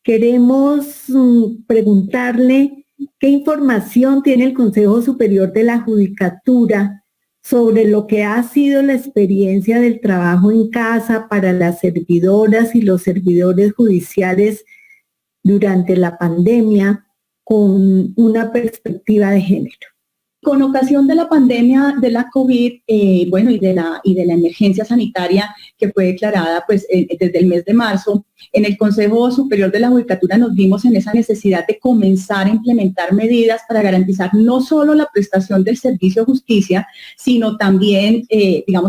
Queremos preguntarle qué información tiene el Consejo Superior de la Judicatura sobre lo que ha sido la experiencia del trabajo en casa para las servidoras y los servidores judiciales durante la pandemia con una perspectiva de género. Con ocasión de la pandemia de la COVID, y de la emergencia sanitaria que fue declarada desde el mes de marzo, en el Consejo Superior de la Judicatura nos vimos en esa necesidad de comenzar a implementar medidas para garantizar no solo la prestación del servicio de justicia, sino también,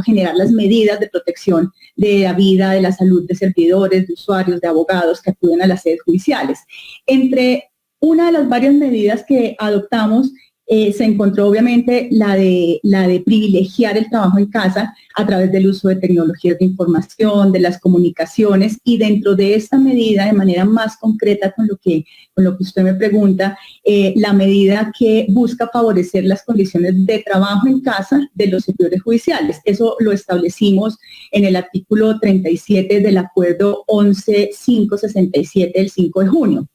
generar las medidas de protección de la vida, de la salud de servidores, de usuarios, de abogados que acuden a las sedes judiciales. Entre una de las varias medidas que adoptamos, se encontró obviamente la de privilegiar el trabajo en casa a través del uso de tecnologías de información, de las comunicaciones, y dentro de esta medida, de manera más concreta con lo que usted me pregunta, la medida que busca favorecer las condiciones de trabajo en casa de los servidores judiciales. Eso lo establecimos en el artículo 37 del acuerdo 11567 del 5 de junio.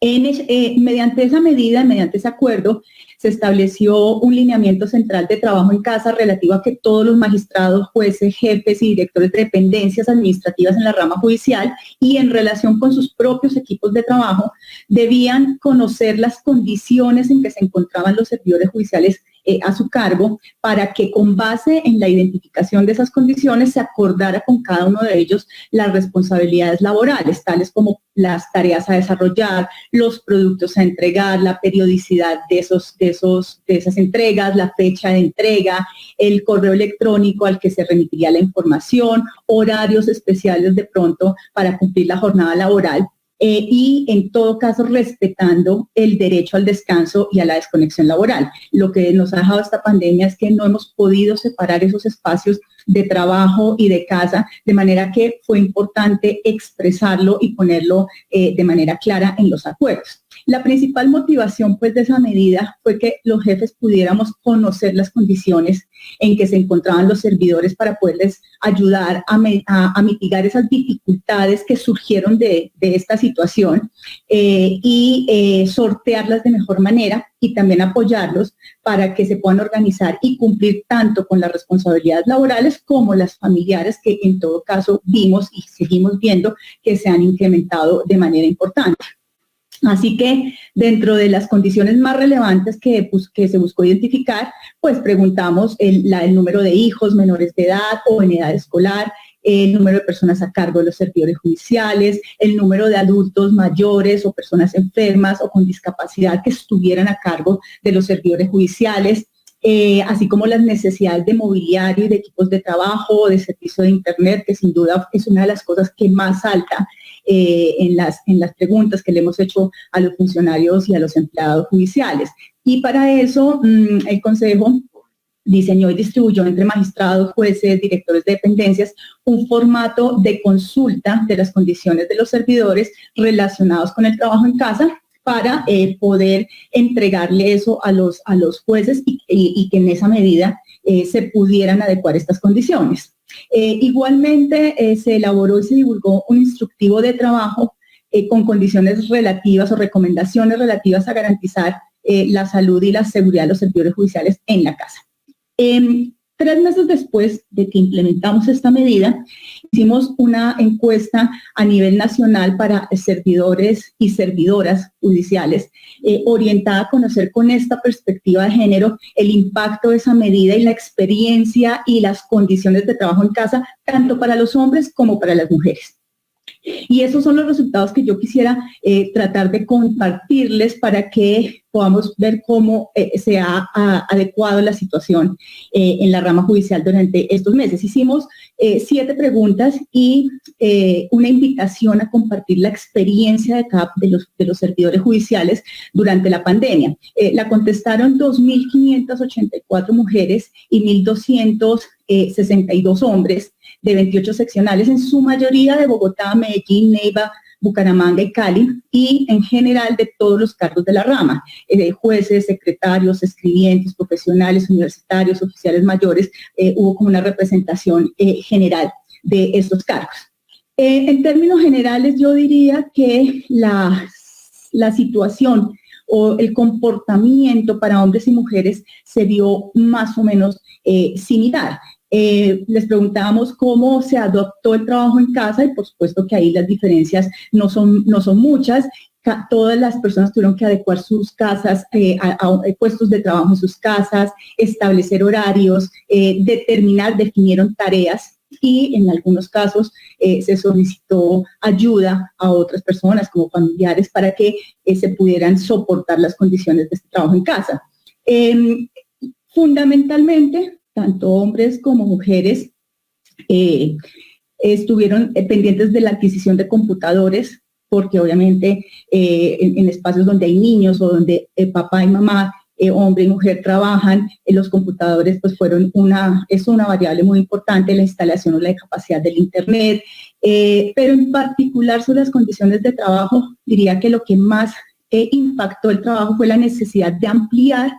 Mediante esa medida, mediante ese acuerdo, se estableció un lineamiento central de trabajo en casa relativo a que todos los magistrados, jueces, jefes y directores de dependencias administrativas en la rama judicial y en relación con sus propios equipos de trabajo debían conocer las condiciones en que se encontraban los servidores judiciales a su cargo, para que con base en la identificación de esas condiciones se acordara con cada uno de ellos las responsabilidades laborales, tales como las tareas a desarrollar, los productos a entregar, la periodicidad de esas entregas, la fecha de entrega, el correo electrónico al que se remitiría la información, horarios especiales de pronto para cumplir la jornada laboral. Y en todo caso respetando el derecho al descanso y a la desconexión laboral. Lo que nos ha dejado esta pandemia es que no hemos podido separar esos espacios de trabajo y de casa, de manera que fue importante expresarlo y ponerlo de manera clara en los acuerdos. La principal motivación de esa medida fue que los jefes pudiéramos conocer las condiciones en que se encontraban los servidores para poderles ayudar a mitigar esas dificultades que surgieron de esta situación y sortearlas de mejor manera, y también apoyarlos para que se puedan organizar y cumplir tanto con las responsabilidades laborales como las familiares, que en todo caso vimos y seguimos viendo que se han incrementado de manera importante. Así que dentro de las condiciones más relevantes que se buscó identificar, preguntamos el número de hijos menores de edad o en edad escolar, el número de personas a cargo de los servidores judiciales, el número de adultos mayores o personas enfermas o con discapacidad que estuvieran a cargo de los servidores judiciales, así como las necesidades de mobiliario y de equipos de trabajo, de servicio de internet, que sin duda es una de las cosas que más salta en las preguntas que le hemos hecho a los funcionarios y a los empleados judiciales. Y para eso el Consejo diseñó y distribuyó entre magistrados, jueces, directores de dependencias un formato de consulta de las condiciones de los servidores relacionados con el trabajo en casa, para poder entregarle eso a los jueces y que en esa medida se pudieran adecuar estas condiciones. Igualmente se elaboró y se divulgó un instructivo de trabajo con condiciones relativas o recomendaciones relativas a garantizar la salud y la seguridad de los servidores judiciales en la casa. 3 meses después de que implementamos esta medida, hicimos una encuesta a nivel nacional para servidores y servidoras judiciales, orientada a conocer con esta perspectiva de género el impacto de esa medida y la experiencia y las condiciones de trabajo en casa, tanto para los hombres como para las mujeres. Y esos son los resultados que yo quisiera tratar de compartirles para que podamos ver cómo se ha adecuado la situación en la rama judicial durante estos meses. Hicimos 7 preguntas y una invitación a compartir la experiencia de los servidores judiciales durante la pandemia. La contestaron 2.584 mujeres y 1.262 hombres de 28 seccionales, en su mayoría de Bogotá, Medellín, Neiva, Bucaramanga y Cali, y en general de todos los cargos de la rama, jueces, secretarios, escribientes, profesionales, universitarios, oficiales mayores, hubo como una representación general de estos cargos. En términos generales, yo diría que la situación o el comportamiento para hombres y mujeres se vio más o menos similar. Les preguntábamos cómo se adoptó el trabajo en casa y por supuesto que ahí las diferencias no son muchas. Todas las personas tuvieron que adecuar sus casas a puestos de trabajo en sus casas, establecer horarios, definieron tareas y en algunos casos se solicitó ayuda a otras personas como familiares para que se pudieran soportar las condiciones de este trabajo en casa. Fundamentalmente, tanto hombres como mujeres estuvieron pendientes de la adquisición de computadores, porque obviamente en espacios donde hay niños o donde papá y mamá, hombre y mujer trabajan, los computadores pues es una variable muy importante, la instalación o la capacidad del internet, pero en particular sobre las condiciones de trabajo, diría que lo que más impactó el trabajo fue la necesidad de ampliar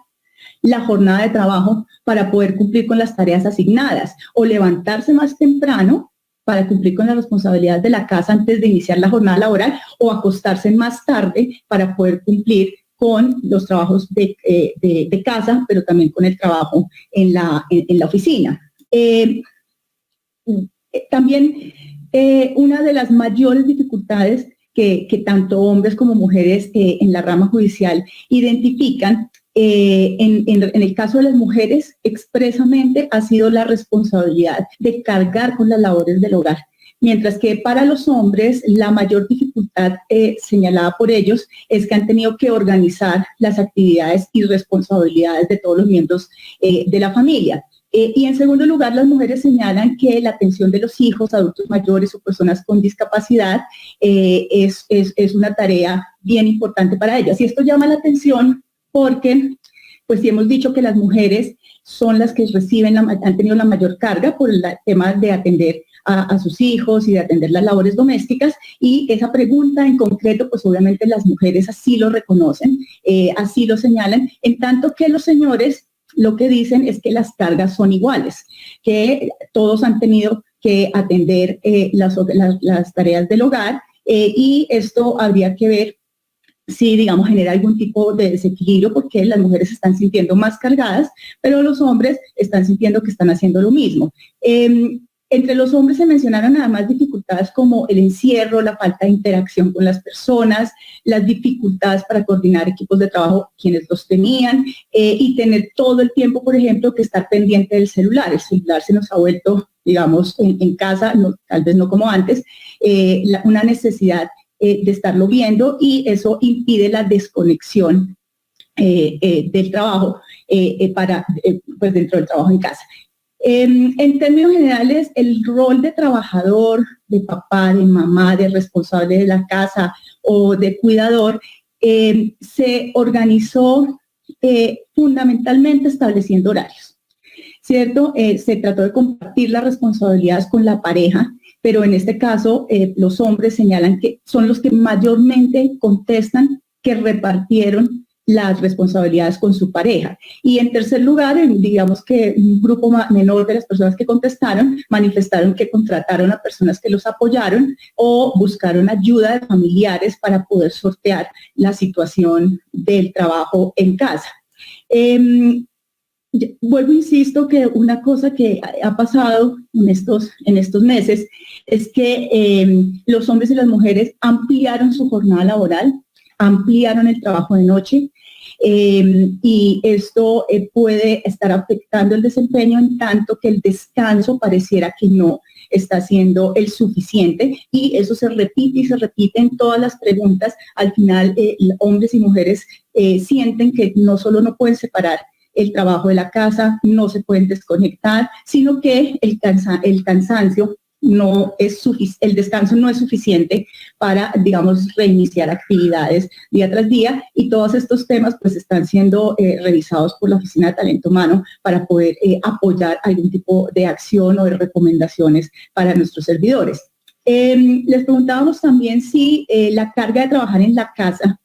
la jornada de trabajo para poder cumplir con las tareas asignadas o levantarse más temprano para cumplir con las responsabilidades de la casa antes de iniciar la jornada laboral o acostarse más tarde para poder cumplir con los trabajos de casa, pero también con el trabajo en la oficina. También una de las mayores dificultades que tanto hombres como mujeres en la rama judicial identifican en el caso de las mujeres expresamente ha sido la responsabilidad de cargar con las labores del hogar, mientras que para los hombres la mayor dificultad señalada por ellos es que han tenido que organizar las actividades y responsabilidades de todos los miembros de la familia. Y en segundo lugar, las mujeres señalan que la atención de los hijos, adultos mayores o personas con discapacidad es una tarea bien importante para ellas. Y esto llama la atención porque, pues sí hemos dicho que las mujeres son las que han tenido la mayor carga por el tema de atender a sus hijos y de atender las labores domésticas, y esa pregunta en concreto, pues obviamente las mujeres así lo reconocen, así lo señalan, en tanto que los señores lo que dicen es que las cargas son iguales, que todos han tenido que atender las tareas del hogar, y esto habría que ver si, digamos, genera algún tipo de desequilibrio porque las mujeres se están sintiendo más cargadas, pero los hombres están sintiendo que están haciendo lo mismo. Entre los hombres se mencionaron además dificultades como el encierro, la falta de interacción con las personas, las dificultades para coordinar equipos de trabajo quienes los tenían, y tener todo el tiempo, por ejemplo, que estar pendiente del celular. El celular se nos ha vuelto, digamos, en casa, tal vez no como antes, una necesidad de estarlo viendo, y eso impide la desconexión del trabajo pues dentro del trabajo en casa. En términos generales, el rol de trabajador, de papá, de mamá, de responsable de la casa o de cuidador se organizó fundamentalmente estableciendo horarios, ¿cierto? Se trató de compartir las responsabilidades con la pareja, pero en este caso los hombres señalan que son los que mayormente contestan que repartieron las responsabilidades con su pareja. Y en tercer lugar, digamos que un grupo menor de las personas que contestaron manifestaron que contrataron a personas que los apoyaron o buscaron ayuda de familiares para poder sortear la situación del trabajo en casa. Vuelvo, insisto, que una cosa que ha pasado en estos meses es que los hombres y las mujeres ampliaron su jornada laboral, ampliaron el trabajo de noche, y esto puede estar afectando el desempeño en tanto que el descanso pareciera que no está siendo el suficiente, y eso se repite y se repite en todas las preguntas. Al final, hombres y mujeres sienten que no solo no pueden separar el trabajo de la casa, no se pueden desconectar, sino que el cansancio no es el descanso no es suficiente para, digamos, reiniciar actividades día tras día, y todos estos temas pues están siendo revisados por la Oficina de Talento Humano para poder apoyar algún tipo de acción o de recomendaciones para nuestros servidores. Les preguntábamos también si la carga de trabajar en la casa,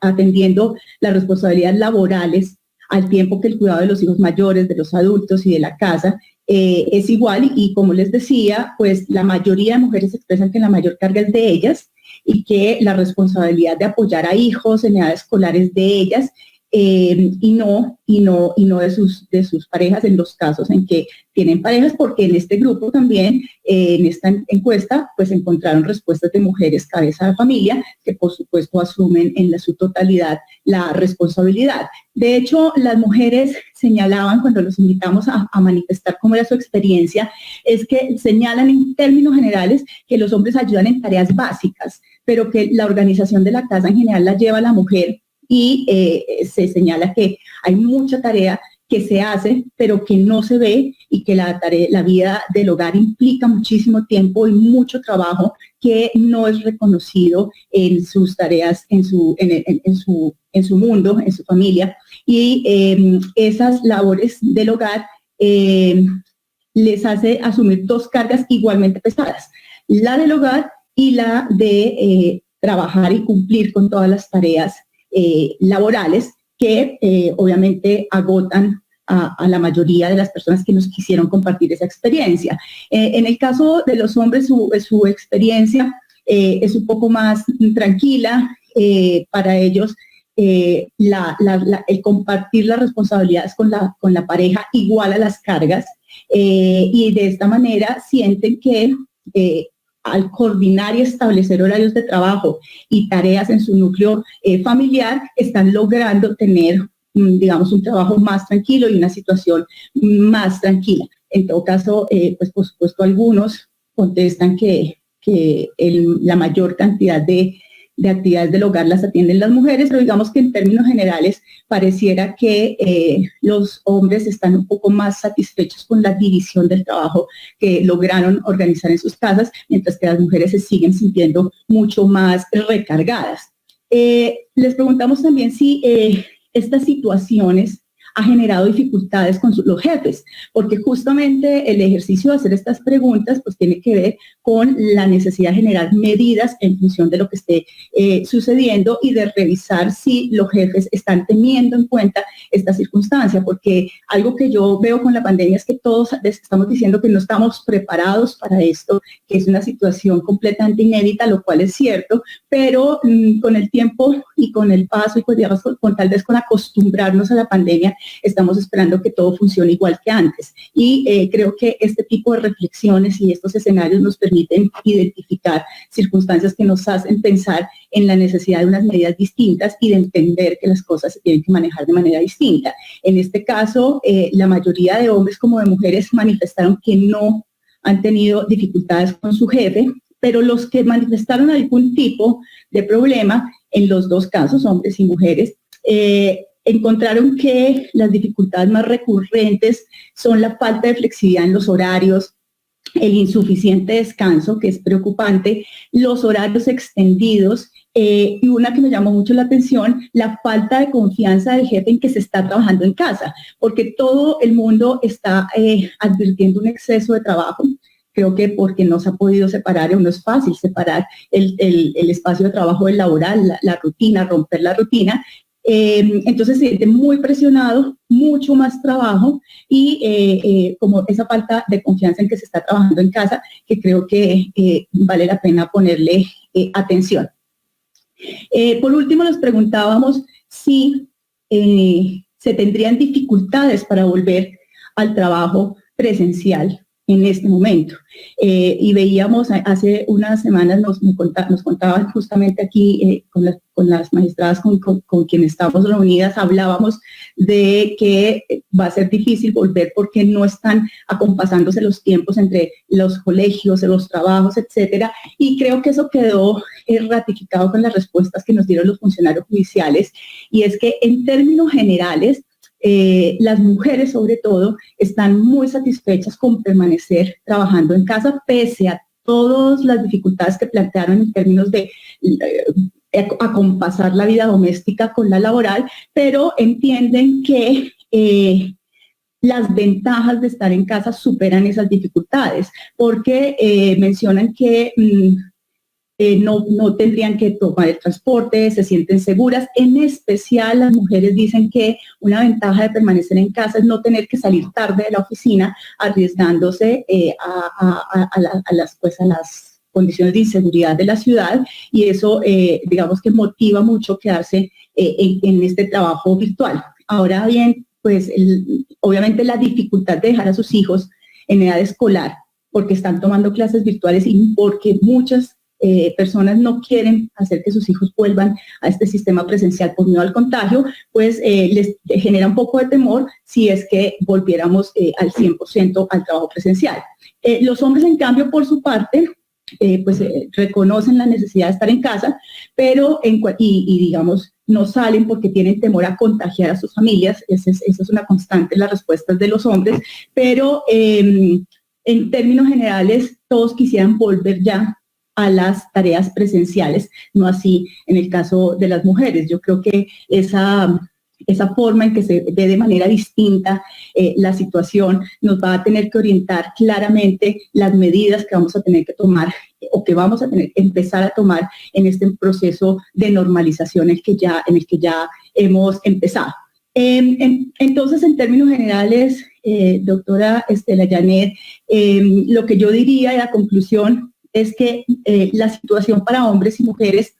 atendiendo las responsabilidades laborales, al tiempo que el cuidado de los hijos mayores, de los adultos y de la casa, es igual y como les decía, pues la mayoría de mujeres expresan que la mayor carga es de ellas y que la responsabilidad de apoyar a hijos en edad escolar es de ellas y no de sus parejas en los casos en que tienen parejas, porque en este grupo también, en esta encuesta, pues encontraron respuestas de mujeres cabeza de familia que por supuesto asumen en su totalidad la responsabilidad. De hecho, las mujeres señalaban cuando los invitamos a manifestar cómo era su experiencia, es que señalan en términos generales que los hombres ayudan en tareas básicas, pero que la organización de la casa en general la lleva la mujer y se señala que hay mucha tarea que se hace, pero que no se ve y que la vida del hogar implica muchísimo tiempo y mucho trabajo que no es reconocido en sus tareas, en su mundo, en su familia. Y esas labores del hogar les hace asumir dos cargas igualmente pesadas, la del hogar y la de trabajar y cumplir con todas las tareas laborales que obviamente agotan a la mayoría de las personas que nos quisieron compartir esa experiencia. En el caso de los hombres, su experiencia es un poco más tranquila. Para ellos, el compartir las responsabilidades con la pareja iguala las cargas y de esta manera sienten que al coordinar y establecer horarios de trabajo y tareas en su núcleo familiar, están logrando tener, digamos, un trabajo más tranquilo y una situación más tranquila. En todo caso, pues por supuesto algunos contestan que la mayor cantidad de actividades del hogar las atienden las mujeres, pero digamos que en términos generales pareciera que los hombres están un poco más satisfechos con la división del trabajo que lograron organizar en sus casas, mientras que las mujeres se siguen sintiendo mucho más recargadas. Les preguntamos también si estas situaciones ha generado dificultades con los jefes, porque justamente el ejercicio de hacer estas preguntas pues tiene que ver con la necesidad de generar medidas en función de lo que esté sucediendo y de revisar si los jefes están teniendo en cuenta esta circunstancia, porque algo que yo veo con la pandemia es que todos estamos diciendo que no estamos preparados para esto, que es una situación completamente inédita, lo cual es cierto, pero con el tiempo y con el paso y pues digamos con tal vez con acostumbrarnos a la pandemia, estamos esperando que todo funcione igual que antes. Y creo que este tipo de reflexiones y estos escenarios nos permiten identificar circunstancias que nos hacen pensar en la necesidad de unas medidas distintas y de entender que las cosas se tienen que manejar de manera distinta. En este caso, la mayoría de hombres como de mujeres manifestaron que no han tenido dificultades con su jefe, pero los que manifestaron algún tipo de problema, en los dos casos, hombres y mujeres, encontraron que las dificultades más recurrentes son la falta de flexibilidad en los horarios, el insuficiente descanso, que es preocupante, los horarios extendidos y una que me llamó mucho la atención, la falta de confianza del jefe en que se está trabajando en casa, porque todo el mundo está advirtiendo un exceso de trabajo. Creo que porque no se ha podido separar, o no es fácil separar el espacio de trabajo del laboral, la rutina, romper la rutina. Entonces se siente muy presionado, mucho más trabajo y como esa falta de confianza en que se está trabajando en casa, que creo que vale la pena ponerle atención. Por último, nos preguntábamos si se tendrían dificultades para volver al trabajo presencial en este momento. Y veíamos hace unas semanas, nos contaban justamente aquí con las magistradas con quienes estamos reunidas, hablábamos de que va a ser difícil volver porque no están acompasándose los tiempos entre los colegios, los trabajos, etcétera. Y creo que eso quedó ratificado con las respuestas que nos dieron los funcionarios judiciales, y es que en términos generales, las mujeres sobre todo están muy satisfechas con permanecer trabajando en casa pese a todas las dificultades que plantearon en términos de acompasar la vida doméstica con la laboral, pero entienden que las ventajas de estar en casa superan esas dificultades, porque mencionan que no tendrían que tomar el transporte, se sienten seguras. En especial las mujeres dicen que una ventaja de permanecer en casa es no tener que salir tarde de la oficina arriesgándose a las condiciones de inseguridad de la ciudad, y eso digamos que motiva mucho quedarse en este trabajo virtual. Ahora bien, pues obviamente la dificultad de dejar a sus hijos en edad escolar porque están tomando clases virtuales y porque muchas personas no quieren hacer que sus hijos vuelvan a este sistema presencial por miedo al contagio, pues les genera un poco de temor si es que volviéramos al 100% al trabajo presencial. Los hombres, en cambio, por su parte, reconocen la necesidad de estar en casa, pero digamos, no salen porque tienen temor a contagiar a sus familias. Esa es una constante en las respuestas de los hombres, pero en términos generales todos quisieran volver ya a las tareas presenciales, no así en el caso de las mujeres. Yo creo que esa forma en que se ve de manera distinta la situación nos va a tener que orientar claramente las medidas que vamos a tener que tomar o que vamos a tener que empezar a tomar en este proceso de normalización en el que ya hemos empezado. Entonces, en términos generales, doctora Estela Janet, lo que yo diría en la conclusión es que la situación para hombres y mujeres,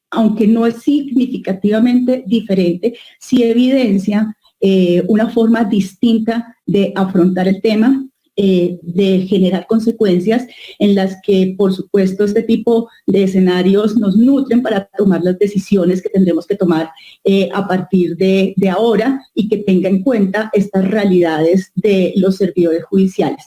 aunque no es significativamente diferente, sí evidencia una forma distinta de afrontar el tema, de generar consecuencias en las que, por supuesto, este tipo de escenarios nos nutren para tomar las decisiones que tendremos que tomar a partir de ahora, y que tenga en cuenta estas realidades de los servidores judiciales.